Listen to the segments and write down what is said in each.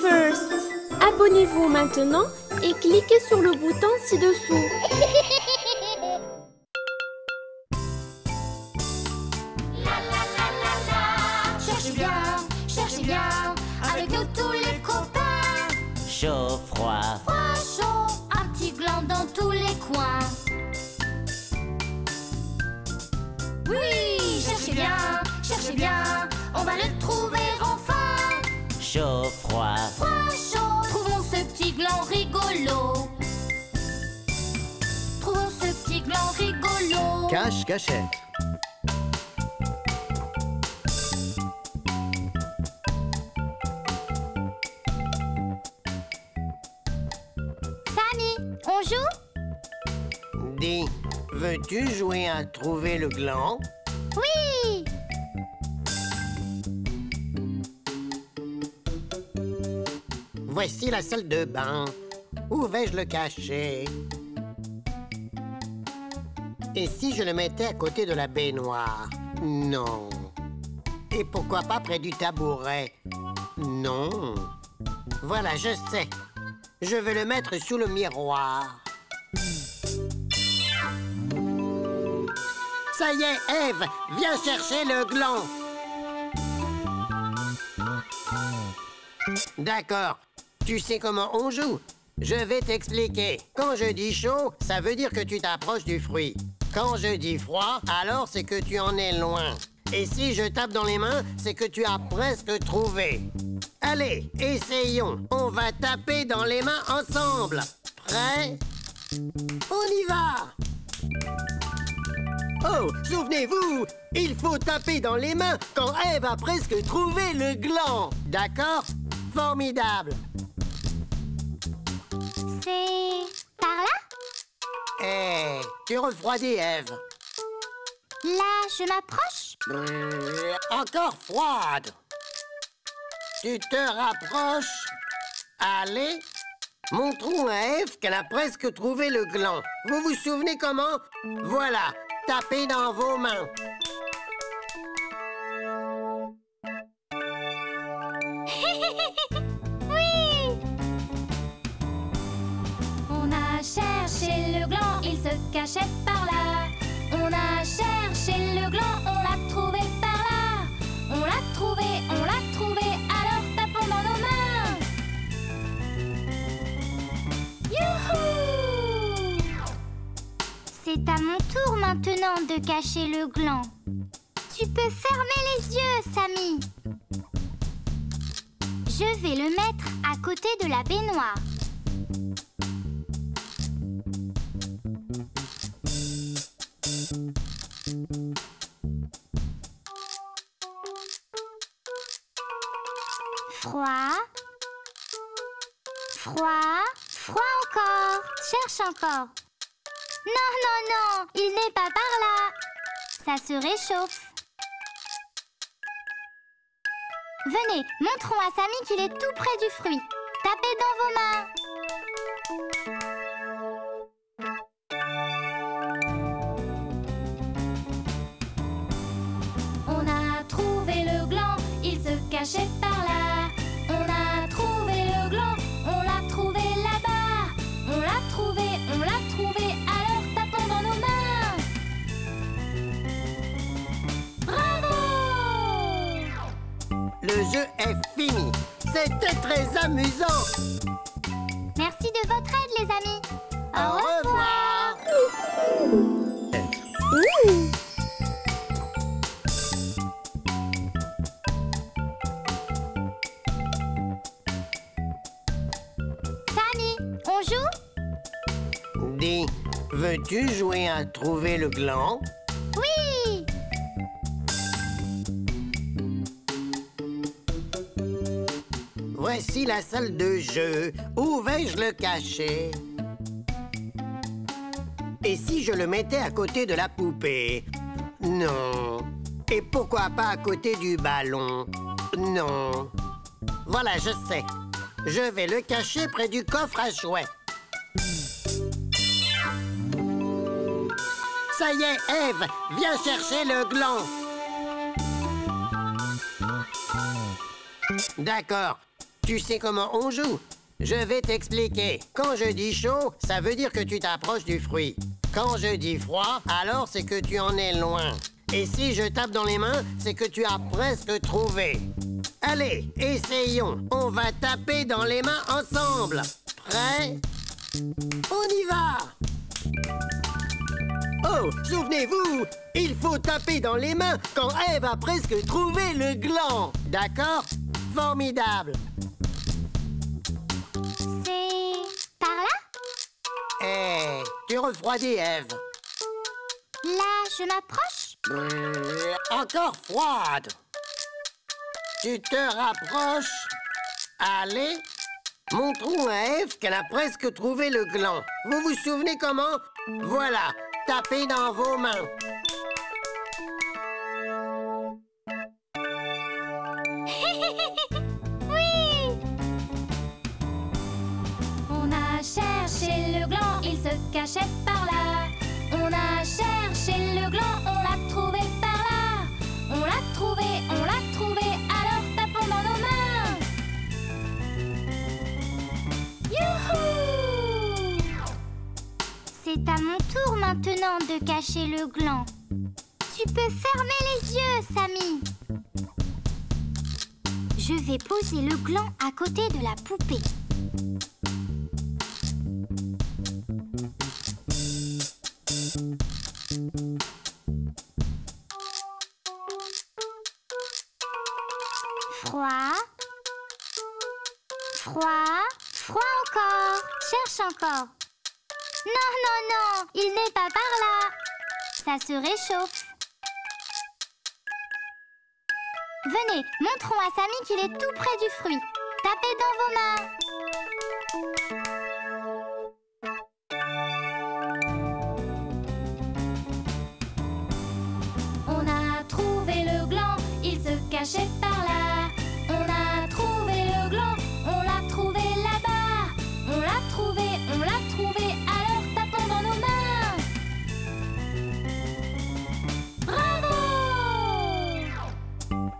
first. Abonnez-vous maintenant et cliquez sur le bouton ci-dessous. Cherchez bien, avec nous tous les copains. Chaud, froid, Froid, chaud, un petit gland dans tous les coins. Oui, cherchez bien, on va le trouver enfin. chaud, froid, Froid, chaud, trouvons ce petit gland rigolo. Trouvons ce petit gland rigolo. Cache-cachette. Samy, on joue? Dis, veux-tu jouer à trouver le gland? Oui! Voici la salle de bain. Où vais-je le cacher? Et si je le mettais à côté de la baignoire? Non. Et pourquoi pas près du tabouret? Non. Voilà, je sais. Je vais le mettre sous le miroir. Ça y est, Ève, viens chercher le gland. D'accord. Tu sais comment on joue? Je vais t'expliquer. Quand je dis chaud, ça veut dire que tu t'approches du fruit. Quand je dis froid, alors c'est que tu en es loin. Et si je tape dans les mains, c'est que tu as presque trouvé. Allez, essayons. On va taper dans les mains ensemble. Prêt? On y va! Oh, souvenez-vous, il faut taper dans les mains quand Ève a presque trouvé le gland. D'accord? Formidable. C'est par là? Eh, tu refroidis, Ève. Là, je m'approche? Encore froide. Tu te rapproches. Allez. Montrons à Ève qu'elle a presque trouvé le gland. Vous vous souvenez comment? Voilà. Tapez dans vos mains. Oui! On a cherché le gland, il se cachait par là. On a cherché le gland, on l'a trouvé par là. On l'a trouvé, alors tapons dans nos mains. Youhou! C'est à mon tour maintenant de cacher le gland. Tu peux fermer les yeux, Samy. Je vais le mettre à côté de la baignoire. Froid. Froid. Froid encore. Cherche encore. Non, non, non, il n'est pas par là. Ça se réchauffe. Venez, montrons à Samy qu'il est tout près du fruit. Tapez dans vos mains. On a trouvé le gland, il se cachait par là. On a trouvé le gland, on l'a trouvé là-bas. On l'a trouvé, alors tapons dans nos mains. Bravo! Le jeu est fini. C'était très amusant. Merci de votre aide, les amis. Au revoir. Samy, on joue? Dis, veux-tu jouer à trouver le gland? Oui! Voici la salle de jeu. Où vais-je le cacher? Et si je le mettais à côté de la poupée? Non. Et pourquoi pas à côté du ballon? Non. Voilà, je sais. Je vais le cacher près du coffre à jouets. Ça y est, Ève, viens chercher le gland. D'accord. tu sais comment on joue? Je vais t'expliquer. Quand je dis chaud, ça veut dire que tu t'approches du fruit. Quand je dis froid, alors c'est que tu en es loin. Et si je tape dans les mains, c'est que tu as presque trouvé. Allez, essayons. On va taper dans les mains ensemble. Prêt? On y va! Oh, souvenez-vous, il faut taper dans les mains quand Ève a presque trouvé le gland. D'accord? Formidable. C'est par là? Eh, tu refroidis, Ève. Là, je m'approche? Encore froide. Tu te rapproches. Allez. Montrons à Ève qu'elle a presque trouvé le gland. Vous vous souvenez comment? Voilà. Tapez dans vos mains. Oui! On a cherché le gland, il se cachait par là. On a cherché le gland, on l'a trouvé par là. On l'a trouvé, alors tapons dans nos mains. Youhou! C'est à mon tour maintenant de cacher le gland. Tu peux fermer les yeux, Samy. Je vais poser le gland à côté de la poupée. Froid. Froid. Froid encore. Cherche encore. Non, non, non, il n'est pas par là. Ça se réchauffe. Venez, montrons à Samy qu'il est tout près du fruit. Tapez dans vos mains. On a trouvé le gland, il se cachait par là. On a trouvé le gland, on l'a trouvé là-bas. On l'a trouvé, alors tapons dans nos mains. Bravo!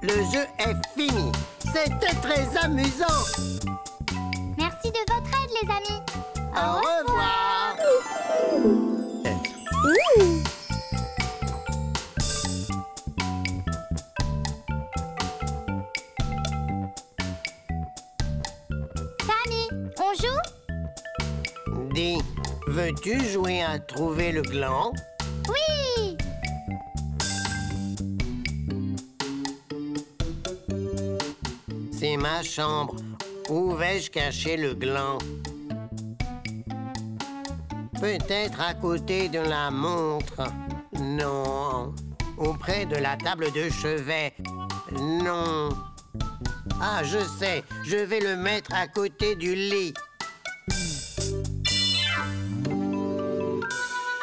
Le jeu est fini. C'était très amusant. Merci de votre aide, les amis. Au revoir. Samy, on joue? Dis, veux-tu jouer à trouver le gland? Oui! C'est ma chambre. Où vais-je cacher le gland? Peut-être à côté de la montre. Non. Auprès de la table de chevet. Non. Ah, je sais. Je vais le mettre à côté du lit.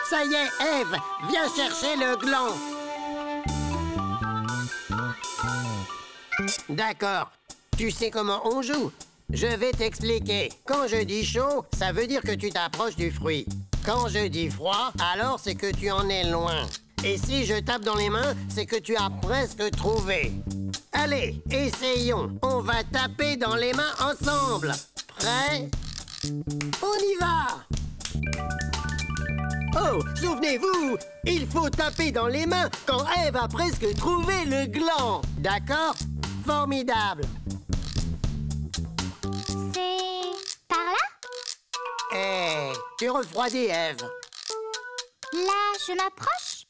Ça y est, Ève, viens chercher le gland. D'accord. Tu sais comment on joue? Je vais t'expliquer. Quand je dis chaud, ça veut dire que tu t'approches du fruit. Quand je dis froid, alors c'est que tu en es loin. Et si je tape dans les mains, c'est que tu as presque trouvé. Allez, essayons. On va taper dans les mains ensemble. Prêt? On y va! Oh, souvenez-vous, il faut taper dans les mains quand Ève a presque trouvé le gland. D'accord? Formidable. C'est par là? Eh, tu refroidis, Ève. Là, je m'approche?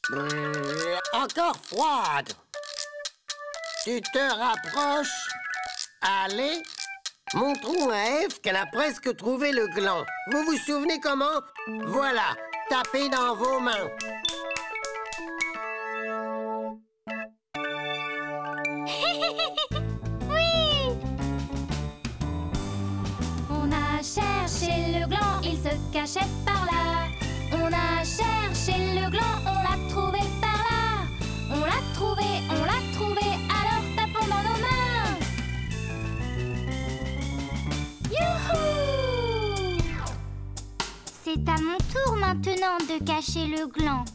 Encore froide. Tu te rapproches. Allez. Montrons à Ève qu'elle a presque trouvé le gland. Vous vous souvenez comment? Voilà. Tapez dans vos mains. Oui! On a cherché le gland, il se cachait par là. On a cherché le gland, on l'a trouvé par là. On l'a trouvé, alors tapons dans nos mains. Youhou! C'est à mon tour maintenant de cacher le gland.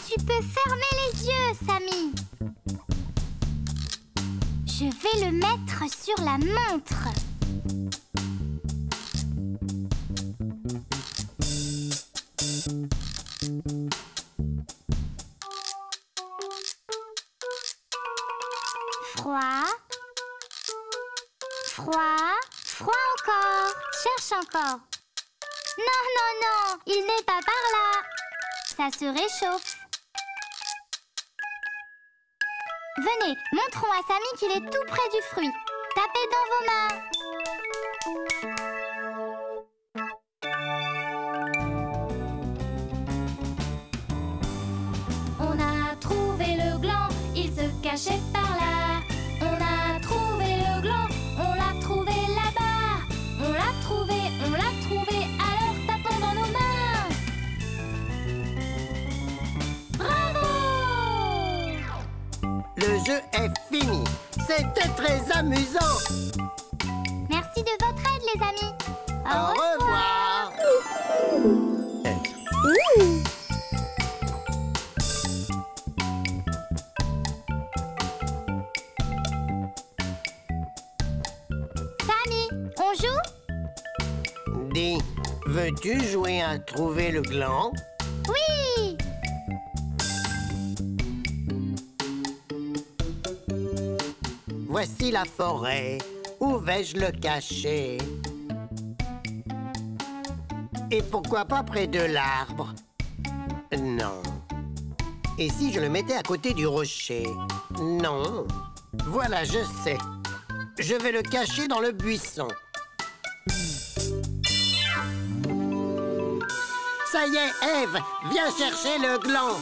Tu peux fermer les yeux, Samy. Je vais le mettre sur la montre. Froid, froid encore. Cherche encore. Non, non, non, il n'est pas par là. Ça se réchauffe. Venez, montrons à Samy qu'il est tout près du fruit. Tapez dans vos mains. On a trouvé le gland, il se cachait par là. On a trouvé le gland, on l'a trouvé là-bas. On l'a trouvé, alors tapons dans nos mains. Bravo! Le jeu est fini. C'était très amusant. Merci de votre aide, les amis. Au revoir. Samy, on joue? Dis, veux-tu jouer à trouver le gland? Oui! Voici la forêt. Où vais-je le cacher? Et pourquoi pas près de l'arbre? Non. Et si je le mettais à côté du rocher? Non. Voilà, je sais. Je vais le cacher dans le buisson. Ça y est, Ève, viens chercher le gland.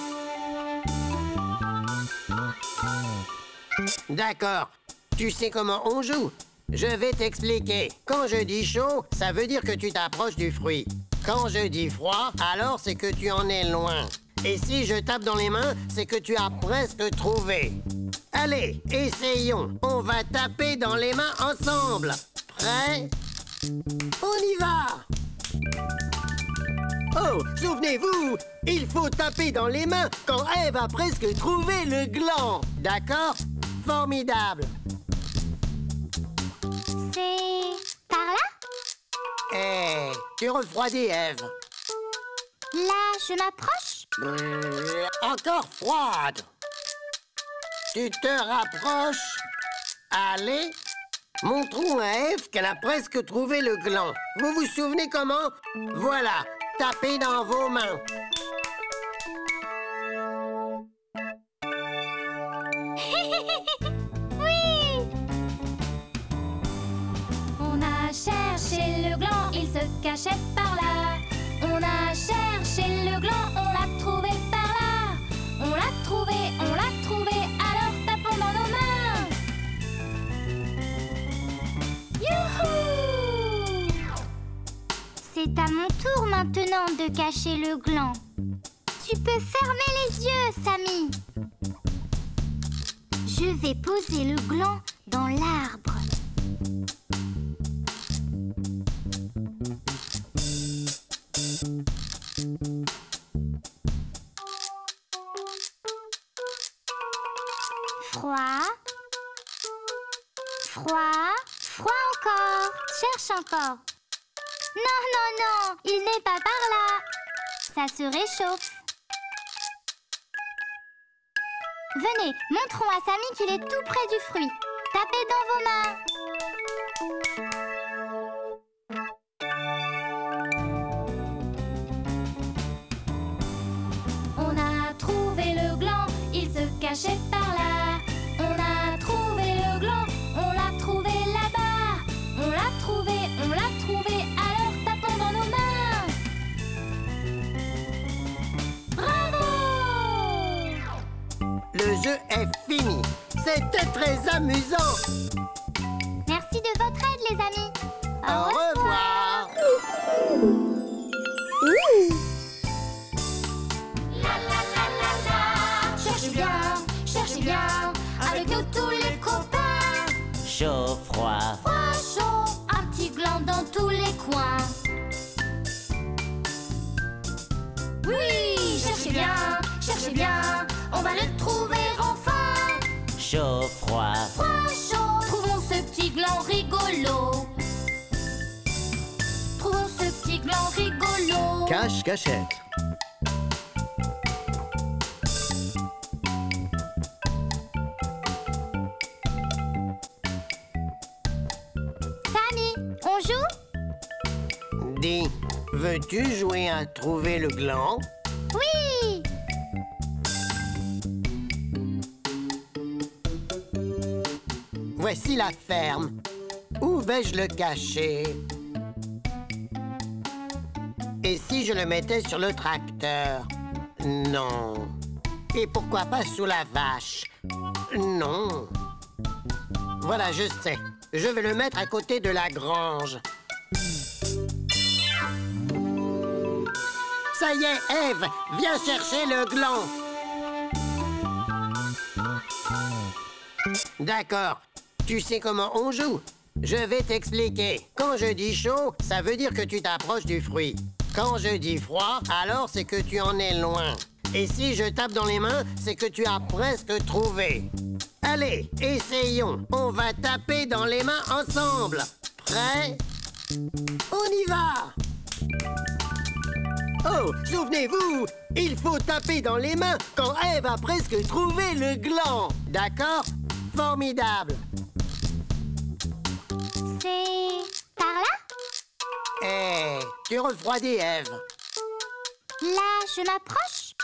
D'accord. Tu sais comment on joue? Je vais t'expliquer. Quand je dis chaud, ça veut dire que tu t'approches du fruit. Quand je dis froid, alors c'est que tu en es loin. Et si je tape dans les mains, c'est que tu as presque trouvé. Allez, essayons. On va taper dans les mains ensemble. Prêt? On y va! Oh, souvenez-vous, il faut taper dans les mains quand Ève a presque trouvé le gland. D'accord? Formidable. C'est par là? Eh, tu refroidis, Ève. Là, je m'approche? Encore froide. Tu te rapproches. Allez. Montrons à Ève qu'elle a presque trouvé le gland. Vous vous souvenez comment? Voilà. Tapez dans vos mains. Oui! On a cherché le gland, il se cachait par là. On a cherché le gland, on l'a trouvé par là. On l'a trouvé, alors tapons dans nos mains. Youhou! C'est à mon tour maintenant de cacher le gland. Tu peux fermer les yeux, Samy. Je vais poser le gland dans l'arbre. Froid. Froid. Froid encore. Cherche encore. Non, non, non, il n'est pas par là. Ça se réchauffe. Venez, montrons à Samy qu'il est tout près du fruit. Tapez dans vos mains. On a trouvé le gland, il se cachait par là. On a trouvé le gland, on l'a trouvé là-bas. On l'a trouvé, alors tapons dans nos mains. Bravo! Le jeu est fini. C'était très amusant. Merci de votre aide, les amis. Au revoir. Cherchez bien, avec nous tous les copains. Chaud, froid, Froid, chaud, un petit gland dans tous les coins. Oui, cherchez bien, on va le trouver enfin. chaud, froid, Froid, chaud, trouvons ce petit gland rigolo. Trouvons ce petit gland rigolo. Cache-cachette. Dis, veux-tu jouer à trouver le gland? Oui! Voici la ferme. Où vais-je le cacher? Et si je le mettais sur le tracteur? Non. Et pourquoi pas sous la vache? Non. Voilà, je sais. Je vais le mettre à côté de la grange. Ça y est, Ève, viens chercher le gland. D'accord. Tu sais comment on joue? Je vais t'expliquer. Quand je dis chaud, ça veut dire que tu t'approches du fruit. Quand je dis froid, alors c'est que tu en es loin. Et si je tape dans les mains, c'est que tu as presque trouvé. Allez, essayons. On va taper dans les mains ensemble. Prêt? On y va! Oh, souvenez-vous, il faut taper dans les mains quand Ève a presque trouvé le gland. D'accord? Formidable. C'est par là? Eh, tu refroidis, Ève. Là, je m'approche?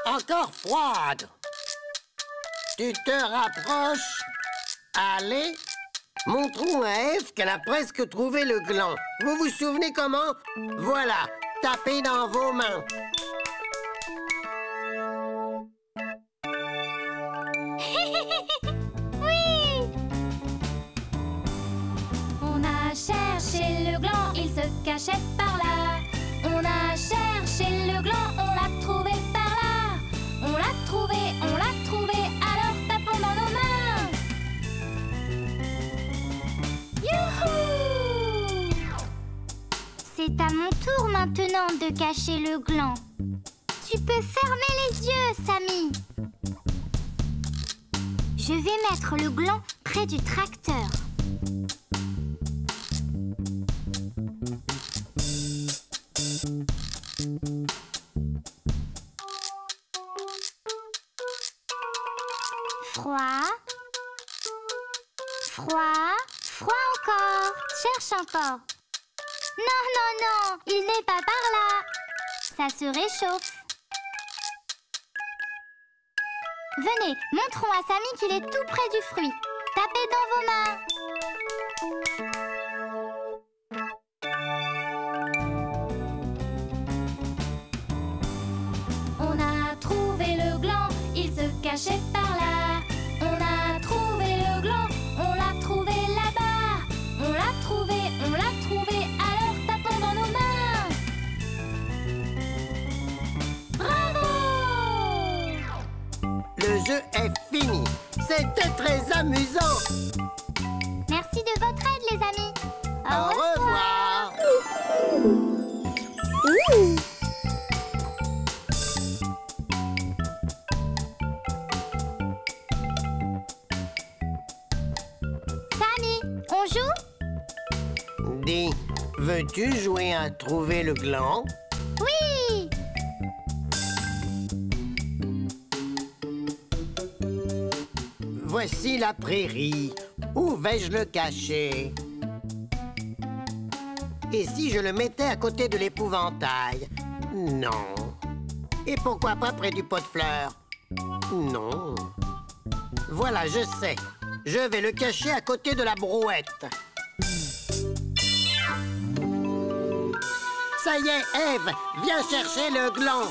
Encore froide. Tu te rapproches. Allez. Montrons à Ève qu'elle a presque trouvé le gland. Vous vous souvenez comment? Voilà. Tapez dans vos mains. Oui! On a cherché le gland, il se cachait par là. On a cherché le gland, on l'a trouvé par là. On l'a trouvé, alors tapons dans nos mains. Youhou! C'est à mon tour maintenant de cacher le gland. Tu peux fermer les yeux, Samy. Je vais mettre le gland près du tracteur. Froid. Froid. Froid encore. Cherche encore. Non, non, non, il n'est pas par là. Ça se réchauffe. Venez, montrons à Samy qu'il est tout près du fruit. Tapez dans vos mains. On a trouvé le gland, il se cachait par là. On a trouvé le gland, on l'a trouvé là-bas. On l'a trouvé, alors tapons dans nos mains. Bravo! Le jeu est fini. C'était très amusant. Merci de votre aide, les amis. Au revoir. Samy, on joue? Dis, veux-tu jouer à trouver le gland? Oui! Voici la prairie. Où vais-je le cacher? Et si je le mettais à côté de l'épouvantail? Non. Et pourquoi pas près du pot de fleurs? Non. Voilà, je sais. Je vais le cacher à côté de la brouette. Ça y est, Ève, viens chercher le gland.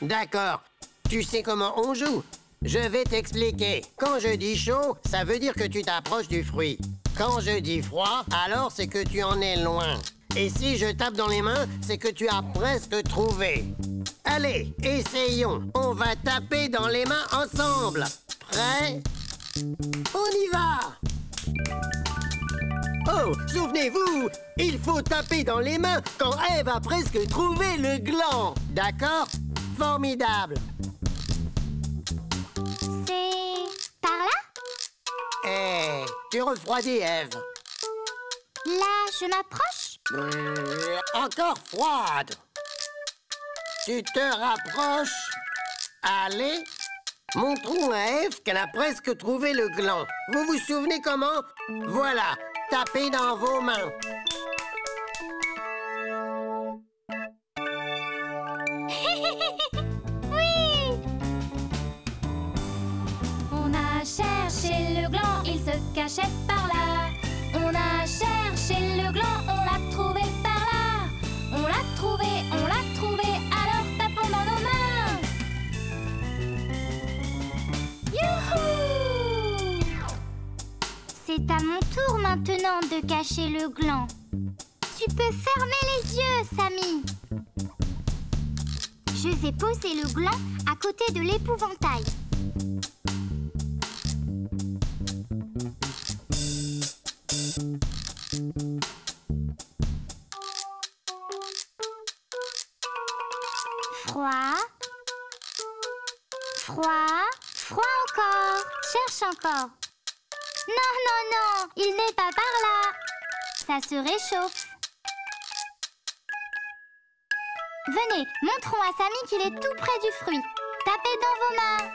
D'accord. Tu sais comment on joue? Je vais t'expliquer. Quand je dis chaud, ça veut dire que tu t'approches du fruit. Quand je dis froid, alors c'est que tu en es loin. Et si je tape dans les mains, c'est que tu as presque trouvé. Allez, essayons. On va taper dans les mains ensemble. Prêt? On y va! Oh, souvenez-vous, il faut taper dans les mains quand Ève a presque trouvé le gland. D'accord? Formidable. C'est par là? Eh, tu refroidis, Ève. Là, je m'approche? Encore froide. Tu te rapproches. Allez. Montrons à Ève qu'elle a presque trouvé le gland. Vous vous souvenez comment? Voilà. tapez dans vos mains. Oui! On a cherché le gland, il se cachait par là. On a cherché le gland, on l'a trouvé par là. On l'a trouvé, alors tapons dans nos mains. Youhou! C'est à mon tour maintenant de cacher le gland. Tu peux fermer les yeux, Samy. Je vais poser le gland à côté de l'épouvantail. Froid. Froid. Froid encore. Cherche encore. Non, non, non, il n'est pas par là. Ça se réchauffe. Venez, montrons à Samy qu'il est tout près du fruit. Tapez dans vos mains.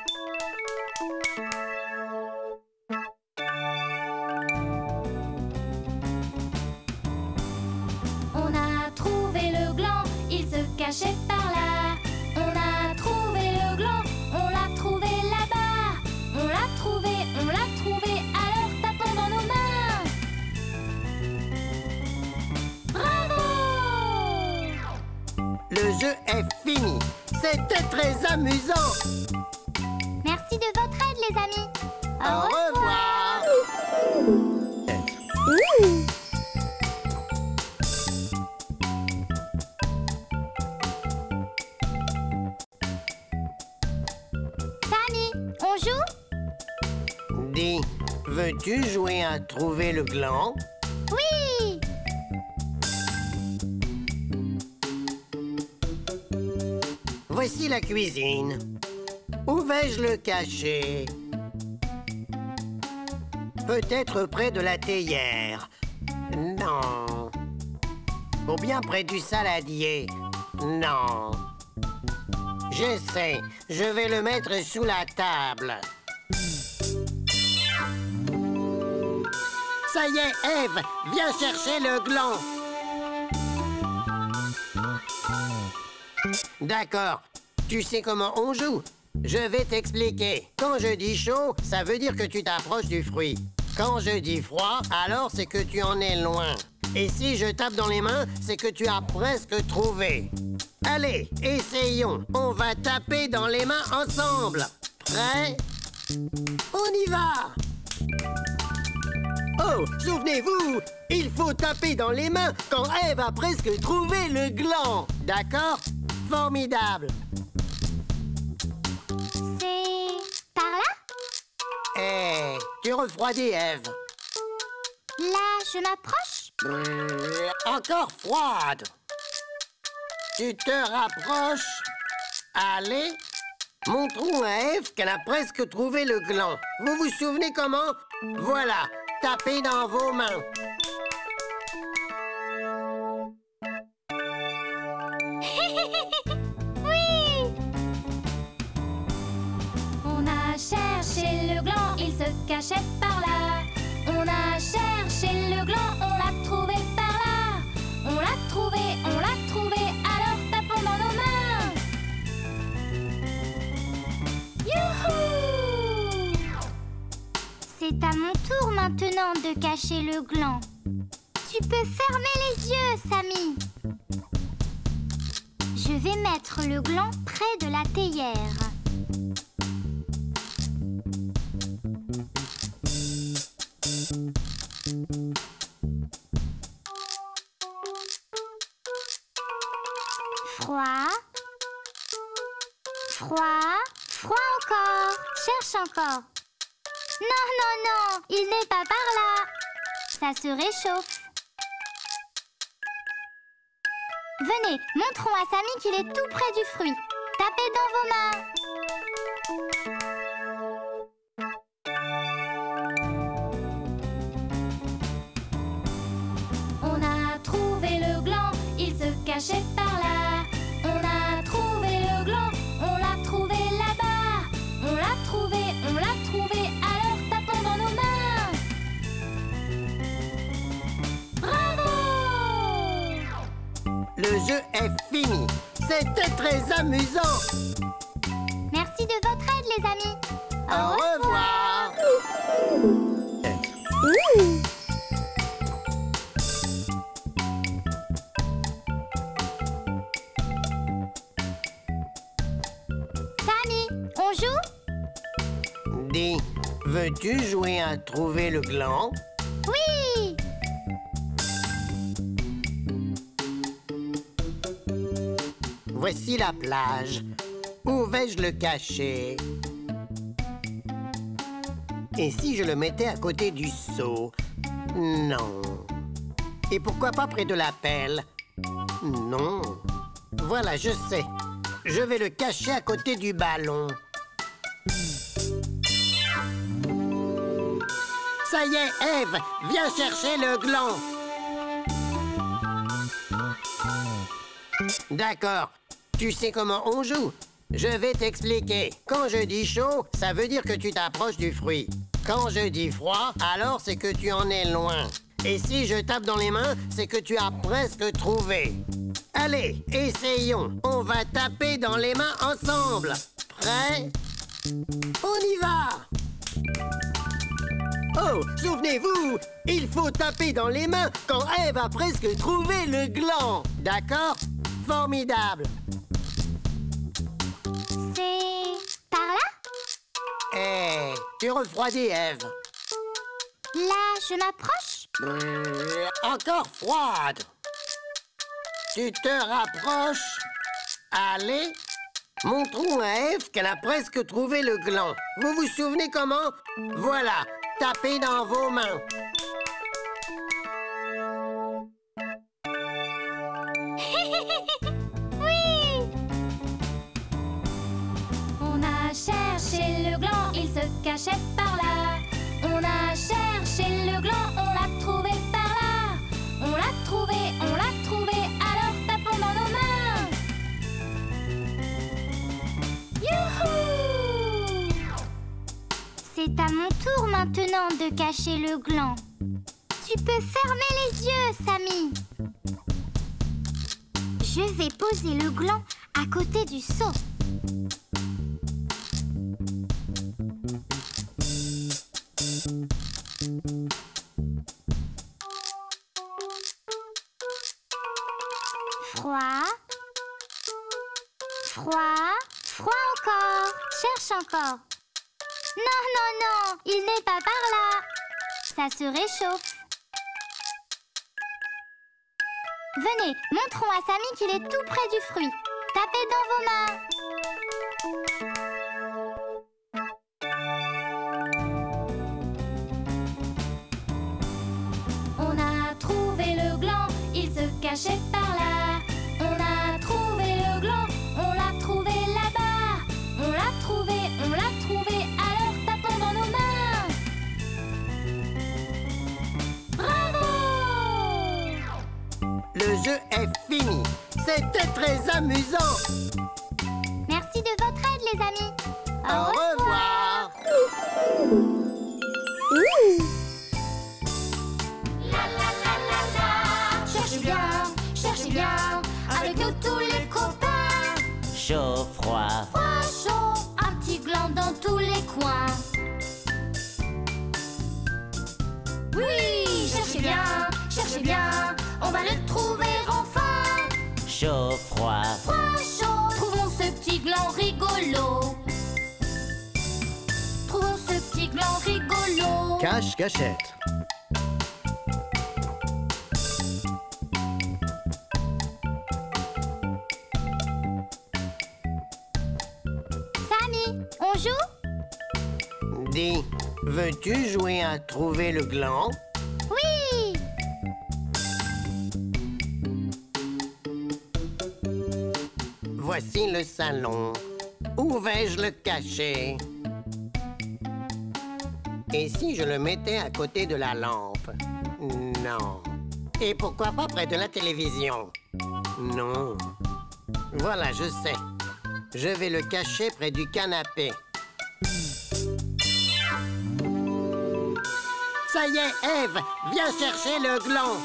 On a trouvé le gland, il se cachait par là. On a trouvé le gland, on l'a trouvé là-bas. On l'a trouvé, alors tapons dans nos mains. Bravo! Le jeu est fini. C'était très amusant. Merci de votre aide, les amis. Au revoir. Samy, on joue? Dis, veux-tu jouer à trouver le gland? Oui! Voici la cuisine. Où vais-je le cacher? Peut-être près de la théière. Non. Ou bien près du saladier. Non. Je sais, je vais le mettre sous la table. Ça y est, Ève, viens chercher le gland. D'accord. Tu sais comment on joue? Je vais t'expliquer. Quand je dis chaud, ça veut dire que tu t'approches du fruit. Quand je dis froid, alors c'est que tu en es loin. Et si je tape dans les mains, c'est que tu as presque trouvé. Allez, essayons. On va taper dans les mains ensemble. Prêt? On y va! Oh, souvenez-vous, il faut taper dans les mains quand Ève a presque trouvé le gland. D'accord? Formidable. C'est par là? Eh, tu refroidis, Ève. Là, je m'approche? Encore froide. Tu te rapproches. Allez. Montrons à Ève qu'elle a presque trouvé le gland. Vous vous souvenez comment? Voilà. Tapez dans vos mains. Oui! On a cherché le gland, il se cachait par là. On a cherché le gland, on l'a trouvé par là. On l'a trouvé, alors tapons dans nos mains. Youhou! C'est à mon tour maintenant de cacher le gland. Tu peux fermer les yeux, Samy. Je vais mettre le gland près de la théière. Froid. Froid. Froid encore. Cherche encore. Non, non, non, il n'est pas par là. Ça se réchauffe. Venez, montrons à Samy qu'il est tout près du fruit. Tapez dans vos mains. On a trouvé le gland, il se cachait par là. On a trouvé le gland, on l'a trouvé là-bas. On l'a trouvé, alors tapons dans nos mains. jeu est fini. C'était très amusant. Merci de votre aide, les amis. Au revoir. Samy, on joue? Dis, veux-tu jouer à trouver le gland? Oui! Voici la plage. Où vais-je le cacher? Et si je le mettais à côté du seau? Non. Et pourquoi pas près de la pelle? Non. Voilà, je sais. Je vais le cacher à côté du ballon. Ça y est, Ève, viens chercher le gland. D'accord. Tu sais comment on joue? Je vais t'expliquer. Quand je dis chaud, ça veut dire que tu t'approches du fruit. Quand je dis froid, alors c'est que tu en es loin. Et si je tape dans les mains, c'est que tu as presque trouvé. Allez, essayons. On va taper dans les mains ensemble. Prêt? On y va! Oh, souvenez-vous, il faut taper dans les mains quand Ève a presque trouvé le gland. D'accord? Formidable. C'est par là? Eh, tu refroidis, Ève. Là, je m'approche? Encore froide. Tu te rapproches. Allez, montrons à Ève qu'elle a presque trouvé le gland. Vous vous souvenez comment? Voilà, tapez dans vos mains. Oui! On a cherché le gland, il se cachait par là. On a cherché le gland, on l'a trouvé par là. On l'a trouvé, alors tapons dans nos mains. Youhou! C'est à mon tour maintenant de cacher le gland. Tu peux fermer les yeux, Samy. Je vais poser le gland à côté du seau. Froid. Froid. Froid encore. Cherche encore. Non, non, non, il n'est pas par là. Ça se réchauffe. Venez, montrons à Samy qu'il est tout près du fruit. Tapez dans vos mains. On a trouvé le gland, il se cachait par là. On a trouvé le gland, on l'a trouvé là-bas. On l'a trouvé, alors tapons dans nos mains. Bravo! Le jeu est fini. C'était très amusant. Merci de votre aide, les amis. Au revoir. Cherchez bien, avec nous tous les copains. Chaud, froid, Froid, chaud, un petit gland dans tous les coins. Oui, cherchez bien, on va le trouver enfin. chaud, froid, Froid, chaud, trouvons ce petit gland rigolo. Trouvons ce petit gland rigolo. Cache-cachette. Samy, on joue? Dis, veux-tu jouer à trouver le gland? Oui! Voici le salon. Où vais-je le cacher? Et si je le mettais à côté de la lampe? Non. Et pourquoi pas près de la télévision? Non. Voilà, je sais. Je vais le cacher près du canapé. Ça y est, Ève, viens chercher le gland.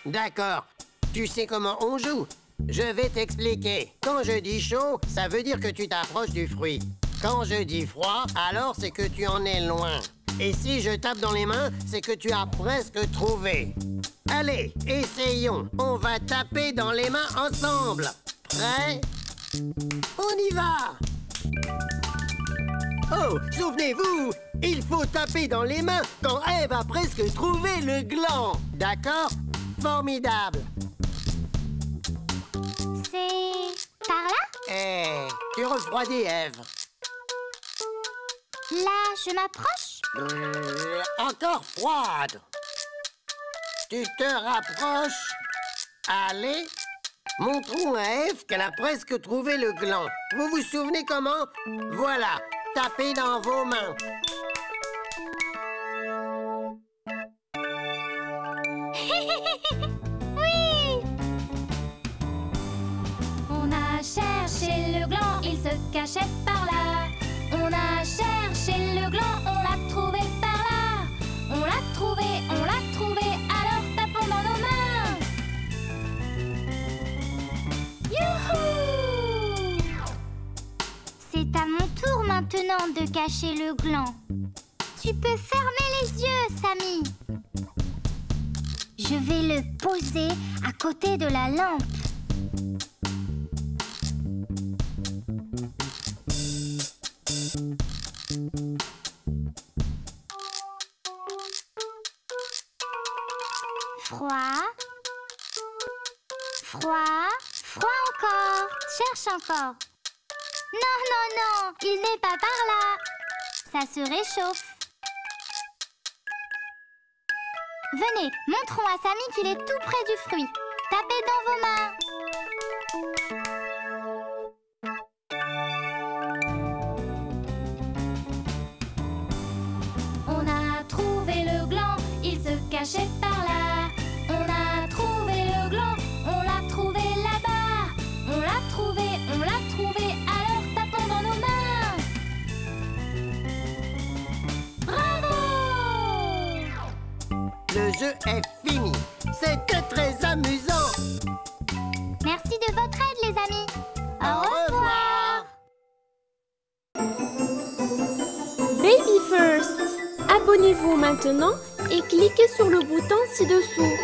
D'accord. Tu sais comment on joue? Je vais t'expliquer. Quand je dis chaud, ça veut dire que tu t'approches du fruit. Quand je dis froid, alors c'est que tu en es loin. Et si je tape dans les mains, c'est que tu as presque trouvé. Allez, essayons. On va taper dans les mains ensemble. Prêt? On y va! Oh, souvenez-vous, il faut taper dans les mains quand Ève a presque trouvé le gland. D'accord? Formidable. C'est par là? Eh, tu refroidis, Ève. Là, je m'approche? Encore froide. Tu te rapproches. Allez. Montrons à Ève qu'elle a presque trouvé le gland. Vous vous souvenez comment? Voilà. Tapez dans vos mains. Oui! On a cherché le gland, il se cachait par là. On a cherché le gland, on l'a trouvé par là. On l'a trouvé, alors tapons dans nos mains. Youhou! C'est à mon tour maintenant de cacher le gland. Tu peux fermer les yeux, Samy. Je vais le poser à côté de la lampe. Froid. Froid. Froid encore. Cherche encore. Non, non, non, il n'est pas par là. Ça se réchauffe. Venez, montrons à Samy qu'il est tout près du fruit. Tapez dans vos mains. On a trouvé le gland, il se cachait par là. On a trouvé le gland, on l'a trouvé là-bas. On l'a trouvé, alors tapons dans nos mains. Bravo! Le jeu est fini. C'était très amusant. Merci de votre aide, les amis. Au revoir. Baby First. Abonnez-vous maintenant et cliquez sur le bouton ci-dessous.